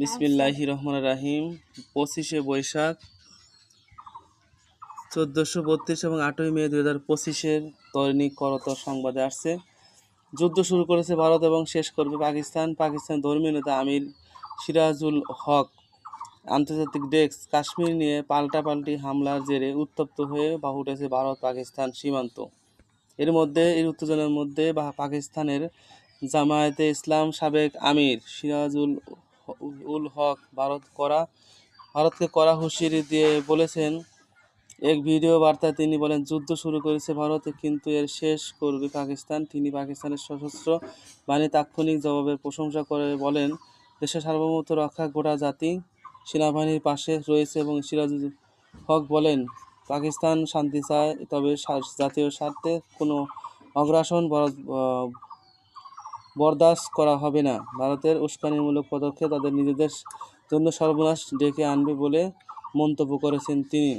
বিসমিল্লাহির রহমানির রাহিম। 25শে বৈশাখ 1432 এবং 8ই মে 2025-এর দৈনিক করতর সংবাদে আসছে, যুদ্ধ শুরু করেছে ভারত এবং শেষ করবে পাকিস্তান। ধর্মীয় নেতা আমির সিরাজুল হক। আন্তর্জাতিক ডেস্ক। কাশ্মীর নিয়ে পাল্টাপাল্টি হামলার জেরে উত্তপ্ত হয়ে উঠেছে ভারত পাকিস্তান সীমান্ত। এর উত্তেজনার মধ্যে পাকিস্তানের জামায়াতে ইসলাম সাবেক আমির সিরাজুল উল হক ভারতকে কড়া হুঁশিয়ারি দিয়ে বলেছেন। এক ভিডিও বার্তায় তিনি বলেন, যুদ্ধ শুরু করেছে ভারত, কিন্তু এর শেষ করবে পাকিস্তান। তিনি পাকিস্তানের সশস্ত্র বাহিনীর তাৎক্ষণিক জবাবের প্রশংসা করে বলেন, দেশের সার্বভৌমত্ব রক্ষা গোটা জাতি সেনাবাহিনীর পাশে রয়েছে। এবং সিরাজুল হক বলেন, পাকিস্তান শান্তি চায়, তবে জাতীয় স্বার্থে কোনো অগ্রাসন বরদাস্ত করা হবে না। ভারতের উস্কানিমূলক পদক্ষেপ তাদের নিজেদের জন্য সর্বনাশ ডেকে আনবে বলে মন্তব্য করেছেন তিনি।